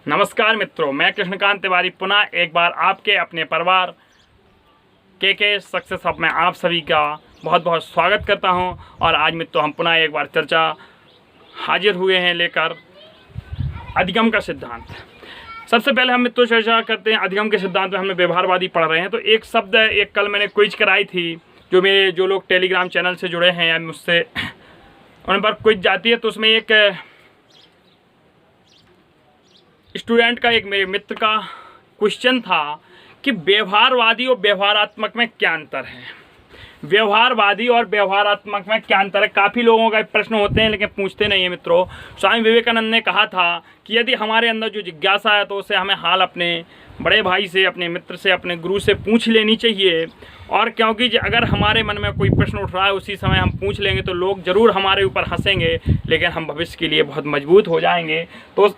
नमस्कार मित्रों, मैं कृष्णकांत तिवारी पुनः एक बार आपके अपने परिवार के सक्सेस हब में आप सभी का बहुत बहुत स्वागत करता हूं। और आज मित्रों हम पुनः एक बार चर्चा हाजिर हुए हैं लेकर अधिगम का सिद्धांत। सबसे पहले हम मित्रों चर्चा करते हैं अधिगम के सिद्धांत में। हमने व्यवहारवादी पढ़ रहे हैं तो एक शब्द एक कल मैंने क्विज कराई थी, जो लोग टेलीग्राम चैनल से जुड़े हैं या मुझसे उन पर क्विज जाती है, तो उसमें एक स्टूडेंट का, एक मेरे मित्र का क्वेश्चन था कि व्यवहारवादी और व्यवहारात्मक में क्या अंतर है। व्यवहारवादी और व्यवहारात्मक में क्या अंतर है, काफ़ी लोगों का प्रश्न होते हैं लेकिन पूछते नहीं है मित्रों। स्वामी विवेकानंद ने कहा था कि यदि हमारे अंदर जो जिज्ञासा है तो उसे हमें हाल अपने बड़े भाई से, अपने मित्र से, अपने गुरु से पूछ लेनी चाहिए। और क्योंकि अगर हमारे मन में कोई प्रश्न उठ रहा है उसी समय हम पूछ लेंगे तो लोग ज़रूर हमारे ऊपर हंसेंगे, लेकिन हम भविष्य के लिए बहुत मजबूत हो जाएंगे। तो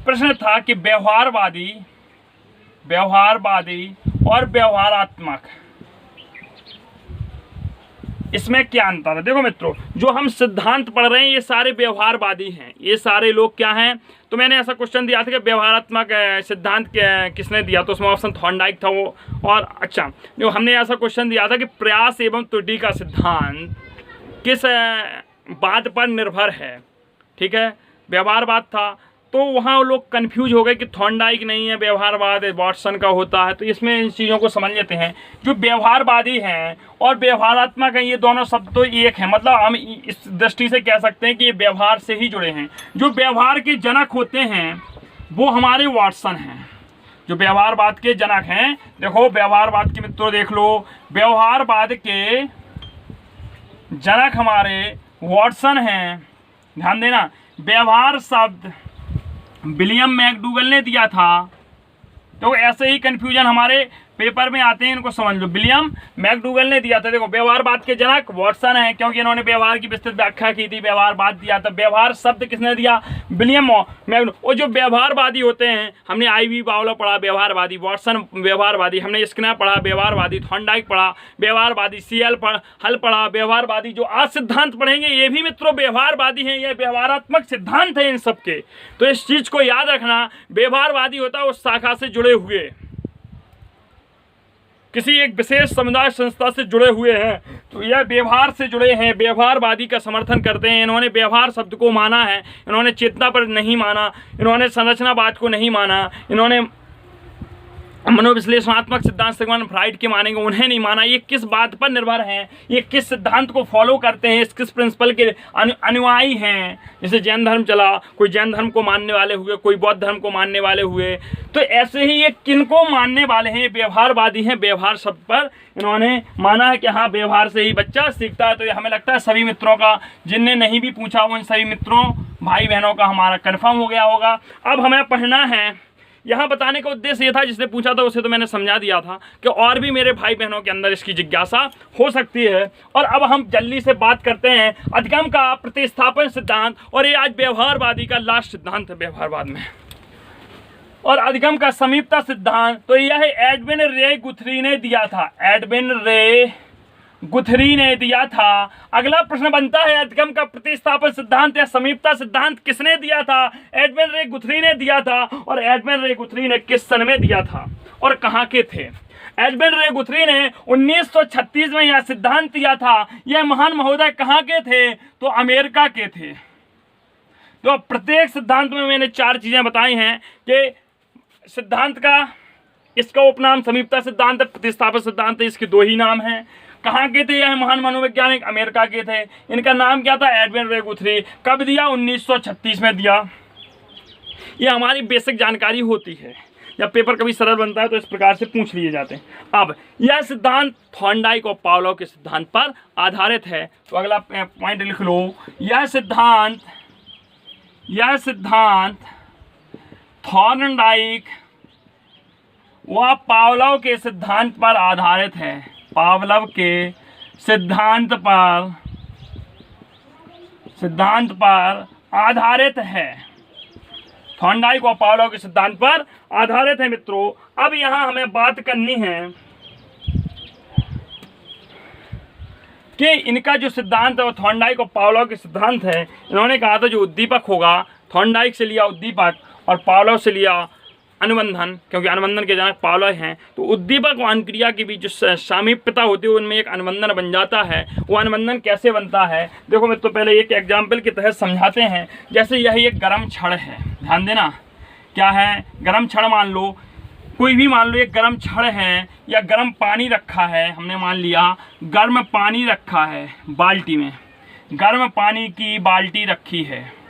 प्रश्न था कि व्यवहारवादी और व्यवहारात्मक, इसमें क्या अंतर है। देखो मित्रों, जो हम सिद्धांत पढ़ रहे हैं ये सारे व्यवहारवादी हैं, ये सारे लोग क्या हैं। तो मैंने ऐसा क्वेश्चन दिया था कि व्यवहारात्मक सिद्धांत किसने दिया, तो उसमें ऑप्शन थॉर्नडाइक था वो। और अच्छा, जो हमने ऐसा क्वेश्चन दिया था कि प्रयास एवं त्रुटि का सिद्धांत किस बात पर निर्भर है, ठीक है, व्यवहारवाद था। तो वहाँ लोग कंफ्यूज हो गए कि थॉर्नडाइक नहीं है, व्यवहारवाद वाटसन का होता है। तो इसमें इन चीज़ों को समझ लेते हैं। जो व्यवहारवादी हैं और व्यवहारात्मक हैं ये दोनों शब्द तो एक है, मतलब हम इस दृष्टि से कह सकते हैं कि ये व्यवहार से ही जुड़े हैं। जो व्यवहार के जनक होते हैं वो हमारे वाटसन हैं, जो व्यवहारवाद के जनक हैं। देखो व्यवहारवाद के मित्रों देख लो, व्यवहारवाद के जनक हमारे वाटसन हैं। ध्यान देना, व्यवहार शब्द विलियम मैकडूगल ने दिया था। तो ऐसे ही कंफ्यूजन हमारे पेपर में आते हैं, इनको समझ लो। विलियम मैकडूगल ने दिया था। देखो व्यवहारवाद के जनक वाटसन है क्योंकि इन्होंने व्यवहार की विस्तृत व्याख्या की थी, व्यवहारवाद दिया था। व्यवहार शब्द किसने दिया, विलियम मैकडूगल। और जो व्यवहारवादी होते हैं, हमने IV बावला पढ़ा व्यवहारवादी, वाटसन व्यवहारवादी, हमने स्किनर पढ़ा व्यवहारवादी, थॉर्नडाइक पढ़ा व्यवहारवादी, CL हल पढ़ा व्यवहारवादी। जो आज सिद्धांत पढ़ेंगे ये भी मित्रों व्यवहारवादी हैं, ये व्यवहारात्मक सिद्धांत है इन सबके। तो इस चीज को याद रखना, व्यवहारवादी होता है उस शाखा से जुड़े हुए, किसी एक विशेष समुदाय संस्था से जुड़े हुए हैं, तो यह व्यवहार से जुड़े हैं, व्यवहारवादी का समर्थन करते हैं। इन्होंने व्यवहार शब्द को माना है, इन्होंने चेतना पर नहीं माना, इन्होंने संरचनावाद को नहीं माना, इन्होंने मनोविश्लेषणात्मक सिद्धांत सिगमंड फ्राइड के मानेंगे, उन्हें नहीं माना। ये किस बात पर निर्भर हैं, ये किस सिद्धांत को फॉलो करते हैं, किस प्रिंसिपल के अनुयायी हैं। जैसे जैन धर्म चला, कोई जैन धर्म को मानने वाले हुए, कोई बौद्ध धर्म को मानने वाले हुए। तो ऐसे ही ये किनको मानने वाले हैं, व्यवहारवादी हैं। व्यवहार शब्द पर इन्होंने माना है कि हाँ व्यवहार से ही बच्चा सीखता है। तो ये हमें लगता है सभी मित्रों का, जिनने नहीं भी पूछा उन सभी मित्रों भाई बहनों का हमारा कन्फर्म हो गया होगा। अब हमें पढ़ना है, यहाँ बताने का उद्देश्य ये था, जिसने पूछा था उसे तो मैंने समझा दिया था कि और भी मेरे भाई बहनों के अंदर इसकी जिज्ञासा हो सकती है। और अब हम जल्दी से बात करते हैं अधिगम का प्रतिस्थापन सिद्धांत, और ये आज व्यवहारवादी का लास्ट सिद्धांत है व्यवहारवाद में। और अधिगम का समीपता सिद्धांत तो यह एडविन रे गुथरी ने दिया था, एडविन रे गुथरी ने दिया था। अगला प्रश्न बनता है अधिगम का प्रतिस्थापन सिद्धांत या समीपता सिद्धांत किसने दिया था, एडविन रे गुथरी ने दिया था। और एडविन रे गुथरी ने किस सन में दिया था और कहाँ के थे। एडविन रे गुथरी ने 1936 में यह सिद्धांत दिया था। यह महान महोदय कहाँ के थे, तो अमेरिका के थे। तो प्रत्येक सिद्धांत में मैंने 4 चीजें बताई हैं कि सिद्धांत का, इसका उपनाम समीपता सिद्धांत है, प्रतिस्थापन सिद्धांत है, इसके 2 ही नाम हैं। कहाँ के थे यह महान मनोवैज्ञानिक, अमेरिका के थे। इनका नाम क्या था, एडविन रे गुथरी। कब दिया, 1936 में दिया। ये हमारी बेसिक जानकारी होती है, जब पेपर कभी सरल बनता है तो इस प्रकार से पूछ लिए जाते हैं। अब यह सिद्धांत थॉर्नडाइक और पावलोव के सिद्धांत पर आधारित है। तो अगला पॉइंट लिख लो, यह सिद्धांत थॉर्नडाइक व पावलोव के सिद्धांत पर आधारित है, पावलोव के सिद्धांत पर आधारित है, थॉर्नडाइक और पावलोव के सिद्धांत पर आधारित है मित्रों। अब यहाँ हमें बात करनी है कि इनका जो सिद्धांत है वो थॉर्नडाइक और पावलोव के सिद्धांत है। इन्होंने कहा था जो उद्दीपक होगा, थॉर्नडाइक से लिया उद्दीपक, और पावलोव से लिया अनुबंधन, क्योंकि अनुबंधन के जनक पावलोव हैं। तो उद्दीपक और अनुक्रिया के बीच जो सामीप्यता होती है उनमें एक अनुबंधन बन जाता है। वो अनुबंधन कैसे बनता है, देखो मैं तो पहले एक एग्जाम्पल के तहत समझाते हैं। जैसे यही एक गर्म छड़ है, ध्यान देना, क्या है, गर्म छड़ मान लो, कोई भी मान लो एक गर्म छड़ है या गर्म पानी रखा है, हमने मान लिया गर्म पानी रखा है बाल्टी में, गर्म पानी की बाल्टी रखी है।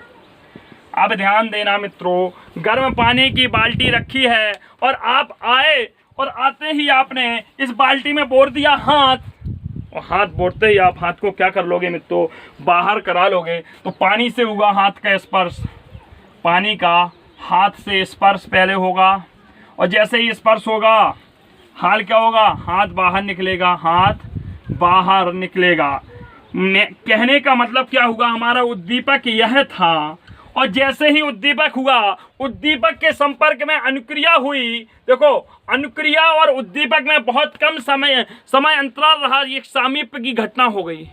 अब ध्यान देना मित्रों, गर्म पानी की बाल्टी रखी है और आप आए और आते ही आपने इस बाल्टी में बोर दिया हाथ, और हाथ बोरते ही आप हाथ को क्या कर लोगे मित्रों, बाहर करा लोगे। तो पानी से होगा हाथ का स्पर्श, पानी का हाथ से स्पर्श पहले होगा, और जैसे ही स्पर्श होगा हाल क्या होगा, हाथ बाहर निकलेगा, हाथ बाहर निकलेगा। कहने का मतलब क्या हुआ, हमारा उद्दीपक यह था, और जैसे ही उद्दीपक हुआ, उद्दीपक के संपर्क में अनुक्रिया हुई। देखो अनुक्रिया और उद्दीपक में बहुत कम समय अंतराल रहा, एक सामीप्य की घटना हो गई,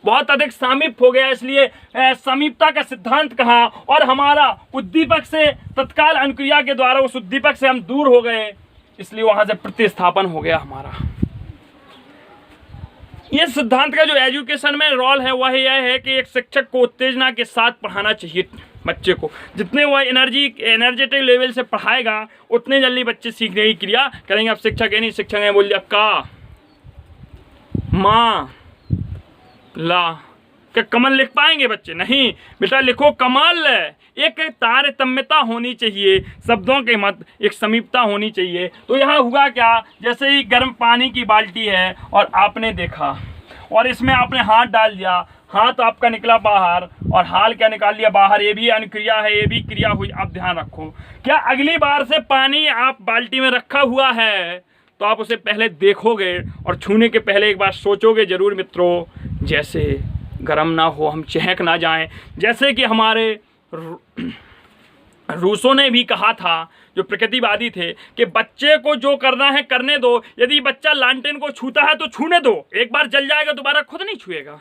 बहुत अधिक सामीप्य हो गया, इसलिए समीपता का सिद्धांत कहा। और हमारा उद्दीपक से तत्काल अनुक्रिया के द्वारा उस उद्दीपक से हम दूर हो गए, इसलिए वहां से प्रतिस्थापन हो गया हमारा। ये सिद्धांत का जो एजुकेशन में रोल है वह यह है कि एक शिक्षक को उत्तेजना के साथ पढ़ाना चाहिए बच्चे को। जितने वह एनर्जेटिक लेवल से पढ़ाएगा उतने जल्दी बच्चे सीखने की क्रिया करेंगे। अब शिक्षक है नहीं, शिक्षक है बोल दिया का माँ ला, क्या कमल लिख पाएंगे बच्चे? नहीं बेटा, लिखो कमल। एक तारतम्यता होनी चाहिए शब्दों के मत, एक समीपता होनी चाहिए। तो यहाँ हुआ क्या, जैसे ही गर्म पानी की बाल्टी है और आपने देखा और इसमें आपने हाथ डाल दिया, हाथ आपका निकला बाहर और हाल क्या निकाल लिया बाहर, ये भी अनुक्रिया है, ये भी क्रिया हुई। आप ध्यान रखो, क्या अगली बार से पानी आप बाल्टी में रखा हुआ है तो आप उसे पहले देखोगे और छूने के पहले एक बार सोचोगे जरूर मित्रों, जैसे गर्म ना हो, हम चहक ना जाएं। जैसे कि हमारे रूसों ने भी कहा था, जो प्रकृतिवादी थे, कि बच्चे को जो करना है करने दो, यदि बच्चा लालटेन को छूता है तो छूने दो, एक बार जल जाएगा दोबारा खुद नहीं छुएगा।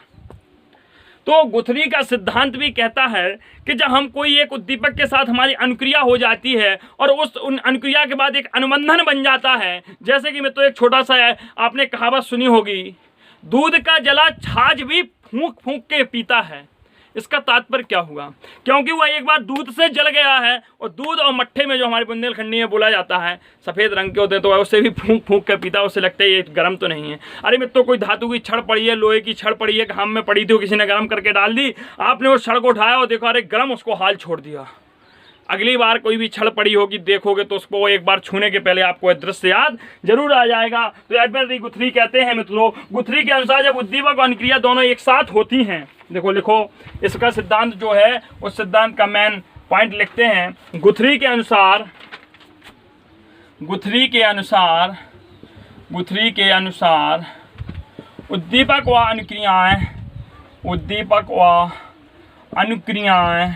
तो गुथरी का सिद्धांत भी कहता है कि जब हम कोई एक उद्दीपक के साथ हमारी अनुक्रिया हो जाती है और उस अनुक्रिया के बाद एक अनुबंधन बन जाता है, जैसे कि मैं तो एक छोटा सा है, आपने कहावत सुनी होगी, दूध का जला छाछ भी फूंक फूंक के पीता है। इसका तात्पर्य क्या हुआ, क्योंकि वह एक बार दूध से जल गया है, और दूध और मट्ठे में जो हमारे बुंदेलखंडी में बोला जाता है सफ़ेद रंग के होते हैं, तो वह उससे भी फूंक फूंक के पीता, उससे लगता है ये गर्म तो नहीं है। अरे मित्रों, कोई धातु की छड़ पड़ी है, लोहे की छड़ पड़ी है, घाम में पड़ी थी, किसी ने गर्म करके डाल दी, आपने उस छड़ को उठाया और देखा अरे गर्म, उसको हाल छोड़ दिया। अगली बार कोई भी छड़ पड़ी होगी देखोगे तो उसको एक बार छूने के पहले आपको दृश्य याद जरूर आ जाएगा। तो एडवर्ड गुथरी कहते हैं मित्रों, गुथरी के अनुसार जब उद्दीपक और अनुक्रिया दोनों एक साथ होती हैं, देखो लिखो इसका सिद्धांत जो है उस सिद्धांत का मेन पॉइंट लिखते हैं। गुथरी के अनुसार उद्दीपक व अनुक्रियाएं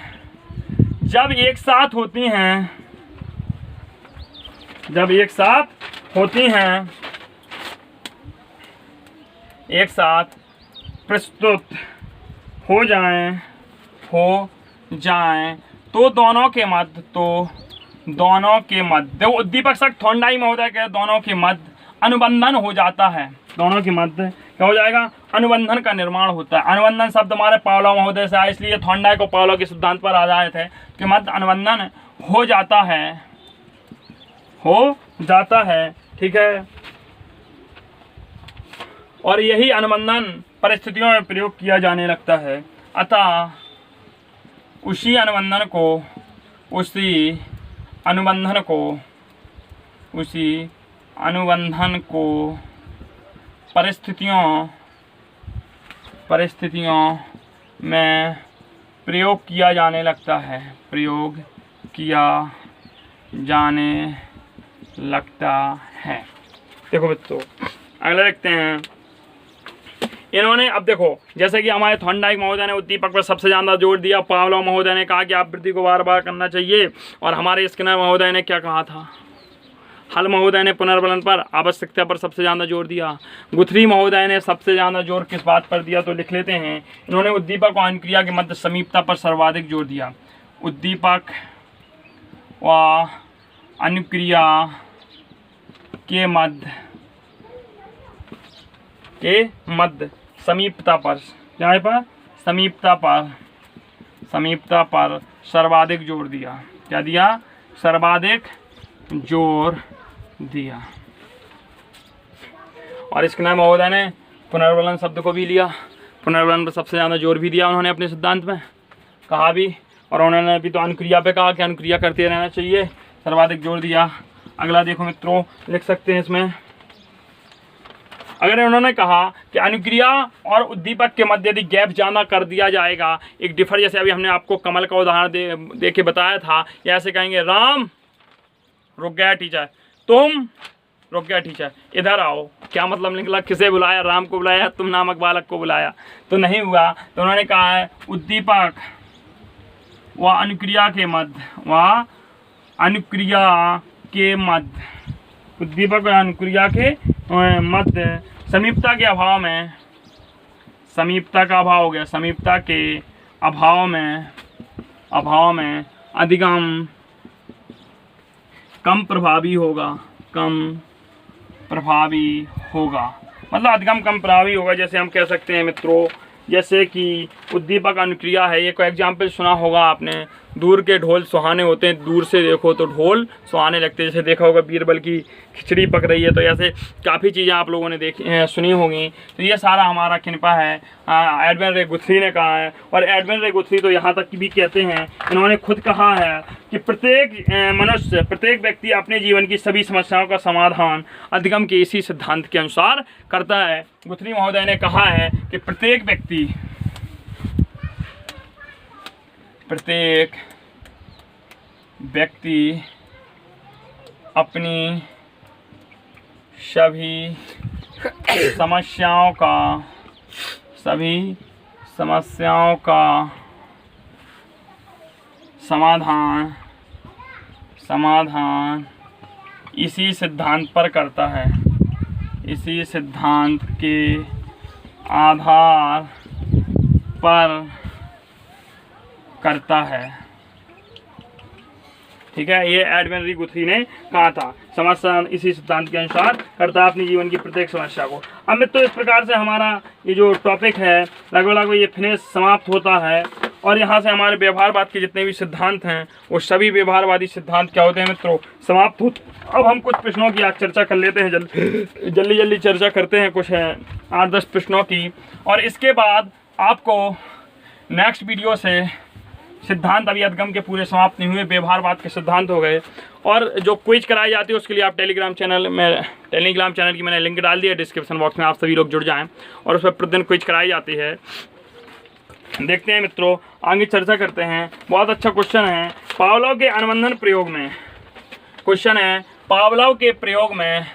जब एक साथ एक साथ प्रस्तुत हो जाएं तो दोनों के मध्य उद्दीपक शक थॉर्नडाइक महोदय के दोनों के मध्य अनुबंधन हो जाता है। दोनों के मध्य क्या हो जाएगा, अनुबंधन का निर्माण होता है। अनुबंधन शब्द हमारे पावलोव महोदय से आया, इसलिए थॉर्नडाइक और पावलोव के सिद्धांत पर आधारित है कि मध्य अनुबंधन हो जाता है, ठीक है। और यही अनुबंधन परिस्थितियों में प्रयोग किया जाने लगता है। अतः उसी अनुबंधन को परिस्थितियों में प्रयोग किया जाने लगता है। देखो बच्चों, अगला देखते हैं। इन्होंने अब देखो, जैसे कि हमारे थॉर्नडाइक महोदय ने उद्दीपक पर सबसे ज़्यादा जोर दिया, पावलोव महोदय ने कहा कि आवृत्ति को बार बार करना चाहिए, और हमारे स्किनर महोदय ने क्या कहा था, हल महोदय ने पुनर्बलन पर आवश्यकता पर सबसे ज़्यादा जोर दिया। गुथरी महोदय ने सबसे ज़्यादा जोर किस बात पर दिया, तो लिख लेते हैं। इन्होंने उद्दीपक और अनुक्रिया के मध्य समीपता पर सर्वाधिक जोर दिया। उद्दीपक व अनुक्रिया के मध्य समीपता पर, यहाँ पर समीपता पर सर्वाधिक जोर दिया। क्या दिया? सर्वाधिक जोर दिया। और इसके नाम महोदय ने पुनर्वलन शब्द को भी लिया, पुनर्वलन पर सबसे ज़्यादा जोर भी दिया उन्होंने अपने सिद्धांत में, कहा भी। और उन्होंने भी तो अनुक्रिया पे कहा कि अनुक्रिया करते रहना चाहिए, सर्वाधिक जोर दिया। अगला देखो मित्रों, लिख सकते हैं इसमें, अगर उन्होंने कहा कि अनुक्रिया और उद्दीपक के मध्य यदि गैप ज़्यादा कर दिया जाएगा, एक डिफर, जैसे अभी हमने आपको कमल का उदाहरण दे के बताया था, या ऐसे कहेंगे राम रुक गया टीचर, तुम रुक गया टीचर, इधर आओ। क्या मतलब निकला? किसे बुलाया? राम को बुलाया, तुम नामक बालक को बुलाया, तो नहीं हुआ। तो उन्होंने कहा है उद्दीपक व अनुक्रिया के मध्य, उद्दीपक और अनुक्रिया के मध्य समीपता के अभाव में, समीपता का अभाव हो गया, समीपता के अभाव में अधिगम कम प्रभावी होगा, मतलब अधिगम कम प्रभावी होगा। जैसे हम कह सकते हैं मित्रों, जैसे कि उद्दीपक अनुक्रिया है, ये कोई एग्जाम्पल सुना होगा आपने, दूर के ढोल सुहाने होते हैं, दूर से देखो तो ढोल सुहाने लगते हैं। जैसे देखा होगा बीरबल की खिचड़ी पक रही है, तो ऐसे काफ़ी चीज़ें आप लोगों ने देखी सुनी होंगी। तो ये सारा हमारा किनपा है, एडविन रे गुथरी ने कहा है। और एडविन रे गुथरी तो यहाँ तक भी कहते हैं, इन्होंने खुद कहा है कि प्रत्येक व्यक्ति अपने जीवन की सभी समस्याओं का समाधान अधिगम के इसी सिद्धांत के अनुसार करता है। गुथरी महोदय ने कहा है कि प्रत्येक व्यक्ति अपनी सभी समस्याओं का समाधान इसी सिद्धांत पर करता है, इसी सिद्धांत के आधार पर करता है। ठीक है, ये एडविन री गुथरी ने कहा था, समस्या इसी सिद्धांत के अनुसार करता है अपनी जीवन की प्रत्येक समस्या को। अब मित्रों, इस प्रकार से हमारा ये जो टॉपिक है लगभग ये फिनिश समाप्त होता है। और यहाँ से हमारे व्यवहारवाद के जितने भी सिद्धांत हैं वो सभी व्यवहारवादी सिद्धांत क्या होते हैं मित्रों, समाप्त होते। अब हम कुछ प्रश्नों की आज चर्चा कर लेते हैं, जल्दी चर्चा करते हैं कुछ 8-10 प्रश्नों की। और इसके बाद आपको नेक्स्ट वीडियो से सिद्धांत अभी अधिगम के पूरे समाप्त नहीं हुए, व्यवहारवाद के सिद्धांत हो गए। और जो क्विज कराई जाती है उसके लिए आप टेलीग्राम चैनल की मैंने लिंक डाल दिया डिस्क्रिप्शन बॉक्स में, आप सभी लोग जुड़ जाएं। और उस पर प्रतिदिन क्विज कराई जाती है। देखते हैं मित्रों, आगे चर्चा करते हैं। बहुत अच्छा क्वेश्चन है, पावलोव के अनुबंधन प्रयोग में। क्वेश्चन है पावलोव के प्रयोग में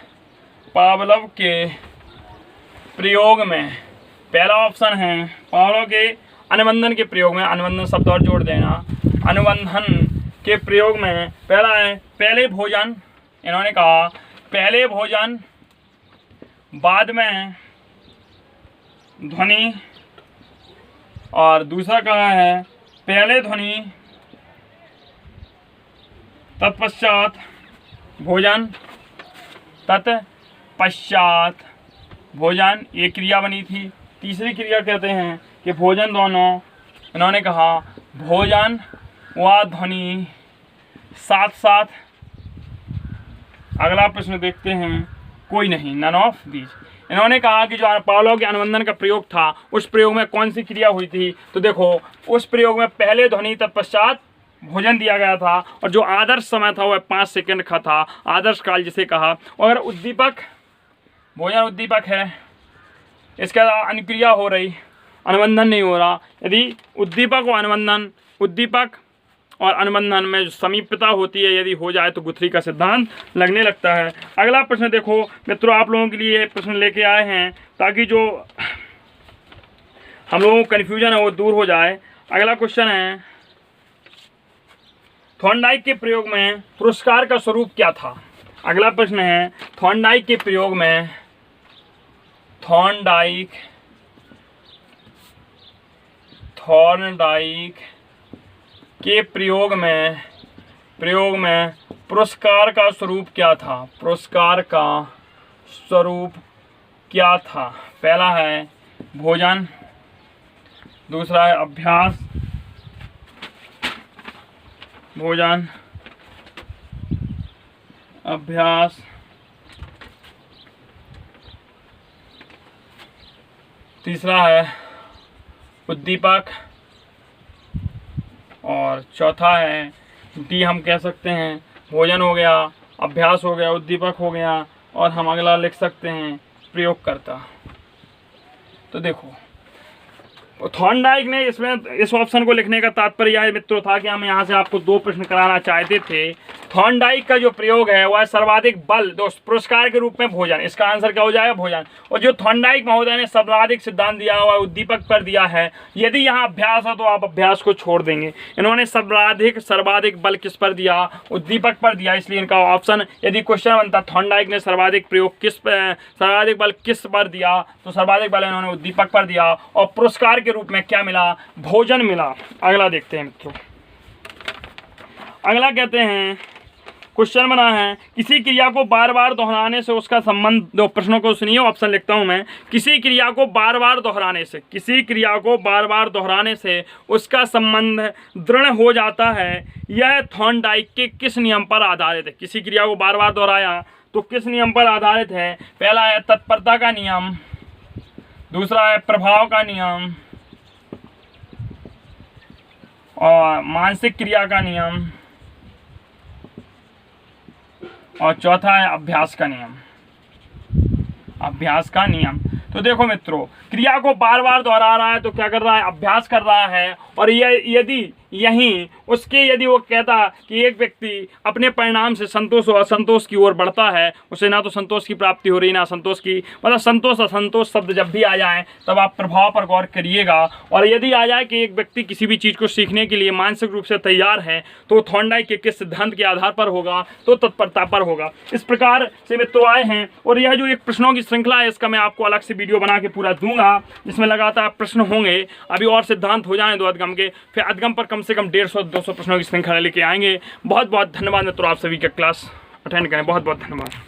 पहला ऑप्शन है पावलोव के अनुबंधन के प्रयोग में, अनुबंधन शब्द और जोड़ देना, अनुबंधन के प्रयोग में पहला है पहले भोजन, इन्होंने कहा पहले भोजन बाद में ध्वनि, और दूसरा कहा है पहले ध्वनि तत्पश्चात भोजन, ये क्रिया बनी थी। तीसरी क्रिया कहते हैं कि भोजन दोनों, इन्होंने कहा भोजन व ध्वनि साथ साथ। अगला प्रश्न देखते हैं, कोई नहीं, नन ऑफ दीज। इन्होंने कहा कि जो पावलोव के अनुबंधन का प्रयोग था उस प्रयोग में कौन सी क्रिया हुई थी, तो देखो उस प्रयोग में पहले ध्वनि तत्पश्चात भोजन दिया गया था, और जो आदर्श समय था वह 5 सेकंड का था, आदर्श काल जिसे कहा। और अगर भोजन उद्दीपक है, इसके अलावा अनुक्रिया हो रही, अनुबंधन नहीं हो रहा। यदि उद्दीपक और अनुबंधन में जो समीपता होती है यदि हो जाए तो गुथरी का सिद्धांत लगने लगता है। अगला प्रश्न देखो मित्रों, आप लोगों के लिए प्रश्न लेके आए हैं ताकि जो हम लोगों को कन्फ्यूजन है वो दूर हो जाए। अगला क्वेश्चन है थॉर्नडाइक के प्रयोग में पुरस्कार का स्वरूप क्या था। अगला प्रश्न है थॉर्नडाइक के प्रयोग में प्रयोग में पुरस्कार का स्वरूप क्या था? पुरस्कार का स्वरूप क्या था? पहला है भोजन, दूसरा है अभ्यास, भोजन, अभ्यास, तीसरा है उद्दीपक, और चौथा है डी हम कह सकते हैं भोजन हो गया, अभ्यास हो गया, उद्दीपक हो गया, और हम अगला लिख सकते हैं प्रयोगकर्ता। तो देखो थॉर्नडाइक ने इसमें इस ऑप्शन को लिखने का तात्पर्य यह मित्रों था कि हम यहाँ से आपको 2 प्रश्न कराना चाहते थे। थॉर्नडाइक का जो प्रयोग है वह सर्वाधिक बल दोस्त पुरस्कार के रूप में भोजन, इसका आंसर क्या हो जाएगा? भोजन। और जो थॉर्नडाइक महोदय ने सर्वाधिक सिद्धांत दिया हुआ उद्दीपक पर दिया है। यदि यहाँ अभ्यास है तो आप अभ्यास को छोड़ देंगे। इन्होंने सर्वाधिक बल किस पर दिया? उद्दीपक पर दिया, इसलिए इनका ऑप्शन यदि क्वेश्चन बनता थॉर्नडाइक ने सर्वाधिक बल किस पर दिया, तो सर्वाधिक बल इन्होंने उद्दीपक पर दिया, और पुरस्कार के रूप में क्या मिला? भोजन मिला। अगला देखते हैं मित्रों। अगला कहते हैं क्वेश्चन बना है किसी क्रिया को बार बार दोहराने से उसका संबंध, दो प्रश्नों को सुनिए, ऑप्शन लिखता हूं मैं। किसी क्रिया को बार बार दोहराने से उसका संबंध दृढ़ हो जाता है, यह थॉर्नडाइक के किस नियम पर आधारित है? किसी क्रिया को बार बार दोहराया तो किस नियम पर आधारित है? पहला है तत्परता का नियम, दूसरा है प्रभाव का नियम, और मानसिक क्रिया का नियम, और चौथा है अभ्यास का नियम। तो देखो मित्रों, क्रिया को बार बार दोहरा रहा है तो क्या कर रहा है? अभ्यास कर रहा है। और यदि वो कहता कि एक व्यक्ति अपने परिणाम से संतोष और असंतोष की ओर बढ़ता है, उसे ना तो संतोष की प्राप्ति हो रही ना असंतोष की, मतलब संतोष असंतोष शब्द जब भी आ जाए तब आप प्रभाव पर गौर करिएगा। और यदि आ जाए कि एक व्यक्ति किसी भी चीज़ को सीखने के लिए मानसिक रूप से तैयार है तो थॉर्नडाइक के किस सिद्धांत के आधार पर होगा? तो तत्परता पर होगा। इस प्रकार से मित्रों आए हैं, और यह जो एक प्रश्नों की श्रृंखला है इसका मैं आपको अलग से वीडियो बना के पूरा दूंगा, जिसमें लगातार प्रश्न होंगे। अभी और सिद्धांत हो जाएं 2 अधगम के, फिर अधगम पर कम से कम 150-200 प्रश्नों की श्रृंखला लेके आएंगे। बहुत बहुत धन्यवाद मित्रों, आप सभी का क्लास अटेंड करें। बहुत बहुत धन्यवाद।